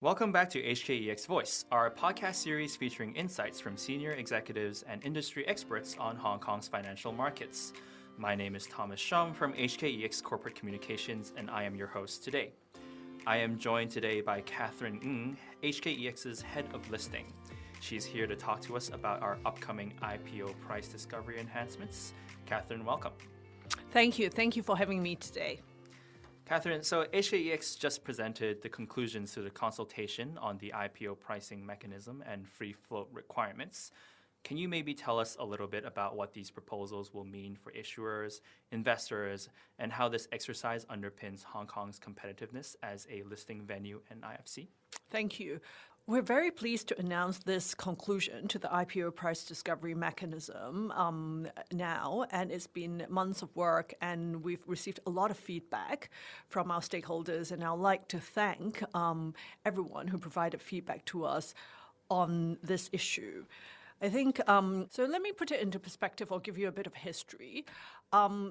Welcome back to HKEXVoice, our podcast series featuring insights from senior executives and industry experts on Hong Kong's financial markets. My name is 𝗙cie𝗹𝗹cie from HKEX Corporate Communications, and I am your host today. I am joined today by Katherine Ng, HKEX's head of listing. She's here to talk to us about our upcoming IPO price discovery enhancements. Katherine, welcome. Thank you. Thank you for having me today. Katherine, so HKEX just presented the conclusions to the consultation on the IPO pricing mechanism and free float requirements. Can you maybe tell us a little bit about what these proposals will mean for issuers, investors, and how this exercise underpins Hong Kong's competitiveness as a listing venue and IFC? Thank you. We're very pleased to announce this conclusion to the IPO price discovery mechanism now, and it's been months of work, and we've received a lot of feedback from our stakeholders, and I'd like to thank everyone who provided feedback to us on this issue. I think, so let me put it into perspective or give you a bit of history.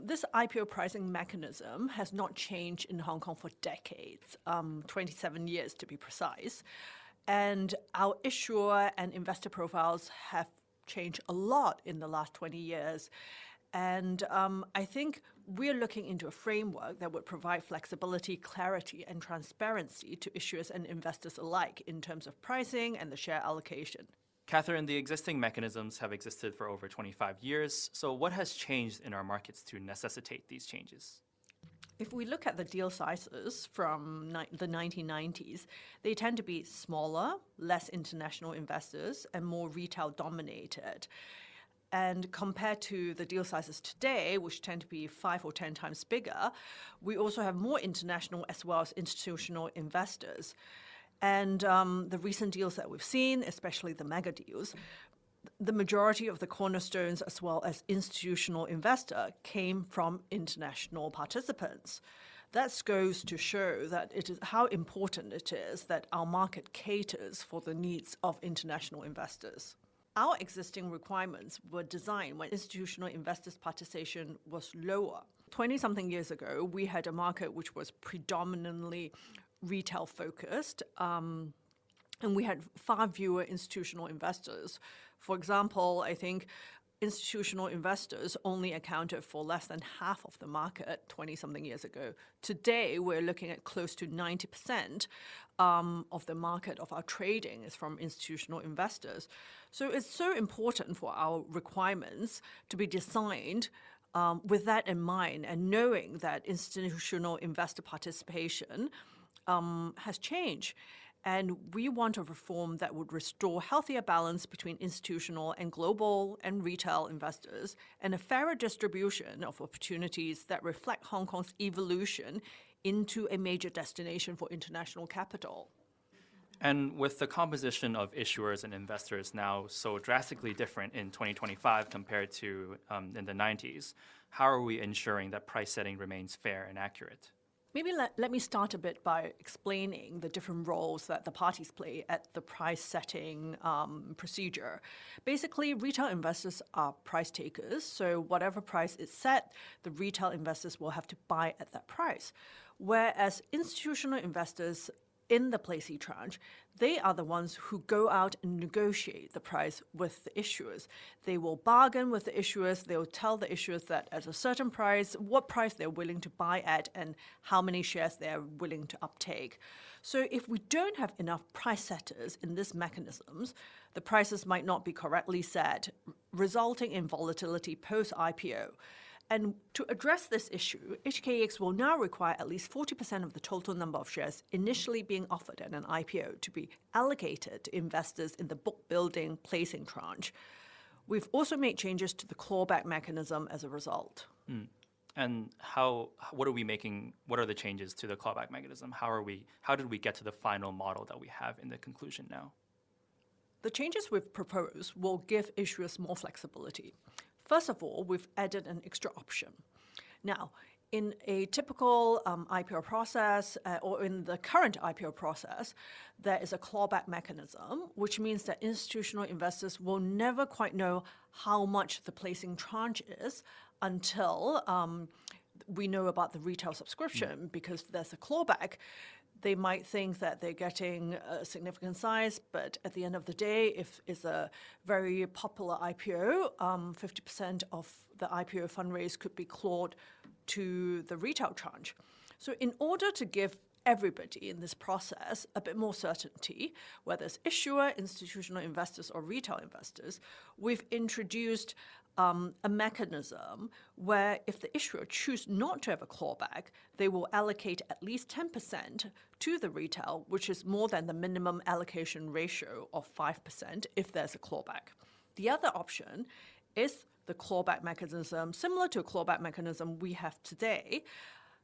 This IPO pricing mechanism has not changed in Hong Kong for decades, 27 years to be precise. And our issuer and investor profiles have changed a lot in the last 20 years. And I think we're looking into a framework that would provide flexibility, clarity, and transparency to issuers and investors alike in terms of pricing and the share allocation. Katherine, the existing mechanisms have existed for over 25 years. So what has changed in our markets to necessitate these changes? If we look at the deal sizes from the 1990s, they tend to be smaller, less international investors, and more retail dominated. And compared to the deal sizes today, which tend to be 5 or 10 times bigger, we also have more international as well as institutional investors. And the recent deals that we've seen, especially the mega deals, the majority of the cornerstones as well as institutional investor came from international participants. That goes to show that it is how important it is that our market caters for the needs of international investors. Our existing requirements were designed when institutional investors' participation was lower. 20-something years ago, we had a market which was predominantly retail-focused, and we had far fewer institutional investors. For example, I think institutional investors only accounted for less than half of the market 20-something years ago. Today, we're looking at close to 90% of the market of our trading is from institutional investors. So it's so important for our requirements to be designed with that in mind and knowing that institutional investor participation has changed. And we want a reform that would restore healthier balance between institutional and global and retail investors and a fairer distribution of opportunities that reflect Hong Kong's evolution into a major destination for international capital. And with the composition of issuers and investors now so drastically different in 2025 compared to in the 90s, how are we ensuring that price setting remains fair and accurate? Maybe let me start a bit by explaining the different roles that the parties play at the price setting procedure. Basically, retail investors are price takers, so whatever price is set, the retail investors will have to buy at that price. Whereas institutional investors in the 𝗙cie tranche, they are the ones who go out and negotiate the price with the issuers. They will bargain with the issuers. They will tell the issuers that at a certain price, what price they're willing to buy at and how many shares they're willing to uptake. So if we don't have enough price setters in these mechanisms, the prices might not be correctly set, resulting in volatility post-IPO. And to address this issue, HKEX will now require at least 40% of the total number of shares initially being offered at an IPO to be allocated to investors in the book-building placing tranche. We've also made changes to the clawback mechanism as a result. And what are the changes to the clawback mechanism? How did we get to the final model that we have in the conclusion now? The changes we've proposed will give issuers more flexibility. First of all, we've added an extra option. Now, in a typical IPO process or in the current IPO process, there is a clawback mechanism, which means that institutional investors will never quite know how much the placing tranche is until we know about the retail subscription because there's a clawback. They might think that they're getting a significant size, but at the end of the day, if it's a very popular IPO, 50% of the IPO fundraise could be clawed to the retail tranche. So in order to give everybody in this process a bit more certainty, whether it's issuer, institutional investors, or retail investors, we've introduced a mechanism where if the issuer choose not to have a clawback, they will allocate at least 10% to the retail, which is more than the minimum allocation ratio of 5% if there's a clawback. The other option is the clawback mechanism, similar to a clawback mechanism we have today.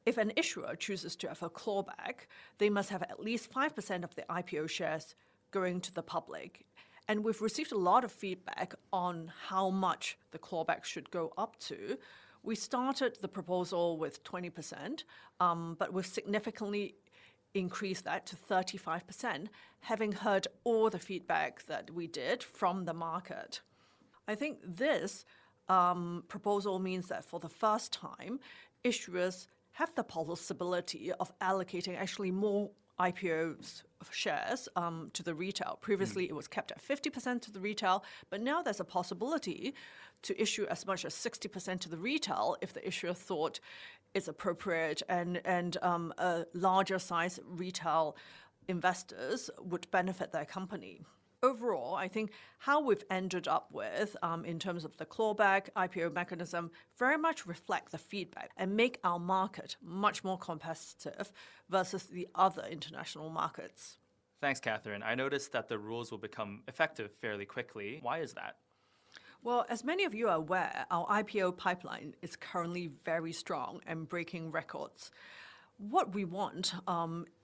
If an issuer chooses to have a clawback, they must have at least 5% of the IPO shares going to the public. And we've received a lot of feedback on how much the clawback should go up to. We started the proposal with 20%, but we've significantly increased that to 35%, having heard all the feedback that we did from the market. I think this proposal means that for the first time, issuers have the possibility of allocating actually more IPOs shares to the retail. Previously, it was kept at 50% to the retail, but now there's a possibility to issue as much as 60% to the retail if the issuer thought it's appropriate and a larger size retail investors would benefit their company. Overall, I think how we've ended up with, in terms of the clawback IPO mechanism, very much reflect the feedback and make our market much more competitive versus the other international markets. Thanks, Katherine. I noticed that the rules will become effective fairly quickly. Why is that? Well, as many of you are aware, our IPO pipeline is currently very strong and breaking records. What we want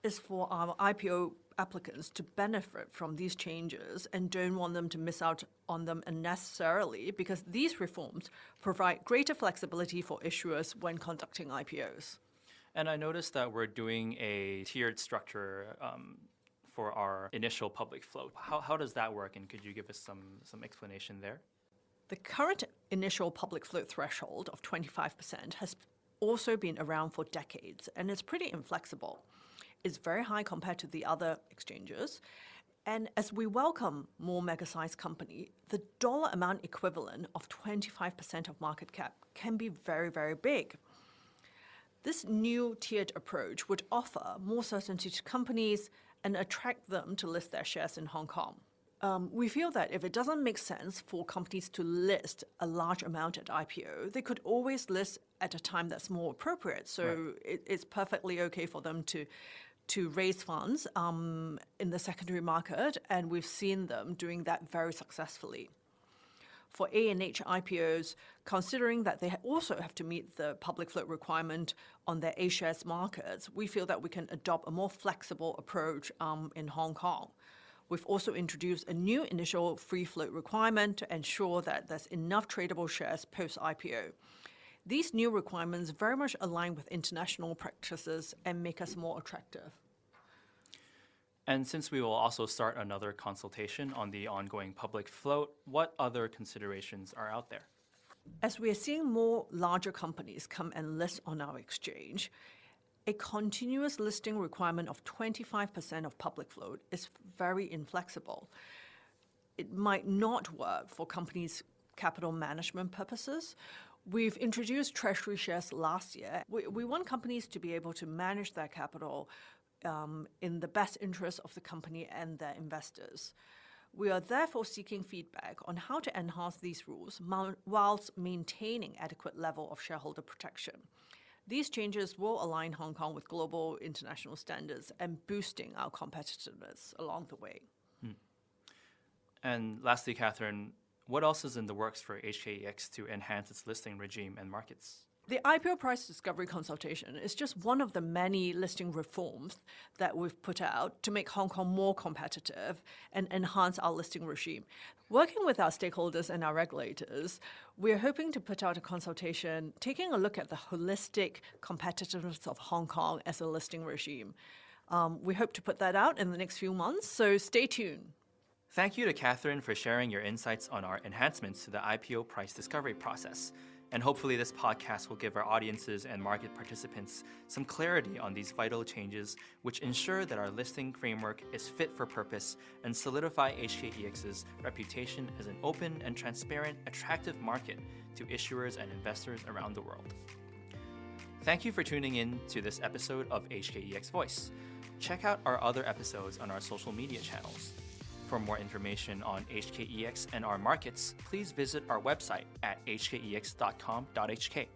is for our IPO applicants to benefit from these changes and don't want them to miss out on them unnecessarily, because these reforms provide greater flexibility for issuers when conducting IPOs. And I noticed that we're doing a tiered structure for our initial public float. How does that work, and could you give us some explanation there? The current initial public float threshold of 25% has also been around for decades, and it's pretty inflexible. It's very high compared to the other exchanges. And as we welcome more mega-sized company, the dollar amount equivalent of 25% of market cap can be very, very big. This new tiered approach would offer more certainty to companies and attract them to list their shares in Hong Kong. We feel that if it doesn't make sense for companies to list a large amount at IPO, they could always list at a time that's more appropriate. So right. It's perfectly okay for them to raise funds in the secondary market, and we've seen them doing that very successfully. For A&H IPOs, considering that they also have to meet the public float requirement on their A-shares markets, we feel that we can adopt a more flexible approach in Hong Kong. We've also introduced a new initial free float requirement to ensure that there's enough tradable shares post-IPO. These new requirements very much align with international practices and make us more attractive. And since we will also start another consultation on the ongoing public float, what other considerations are out there? As we are seeing more larger companies come and list on our exchange, a continuous listing requirement of 25% of public float is very inflexible. It might not work for companies' capital management purposes. We've introduced treasury shares last year. We want companies to be able to manage their capital in the best interest of the company and their investors. We are therefore seeking feedback on how to enhance these rules whilst maintaining adequate level of shareholder protection. These changes will align Hong Kong with global international standards and boosting our competitiveness along the way. And lastly, Katherine, what else is in the works for HKEX to enhance its listing regime and markets? The IPO price discovery consultation is just one of the many listing reforms that we've put out to make Hong Kong more competitive and enhance our listing regime. Working with our stakeholders and our regulators, we're hoping to put out a consultation taking a look at the holistic competitiveness of Hong Kong as a listing regime. We hope to put that out in the next few months, so stay tuned. Thank you to Katherine for sharing your insights on our enhancements to the IPO price discovery process. And hopefully this podcast will give our audiences and market participants some clarity on these vital changes, which ensure that our listing framework is fit for purpose and solidify HKEX's reputation as an open and transparent, attractive market to issuers and investors around the world. Thank you for tuning in to this episode of HKEX Voice. Check out our other episodes on our social media channels. For more information on HKEX and our markets, please visit our website at hkex.com.hk.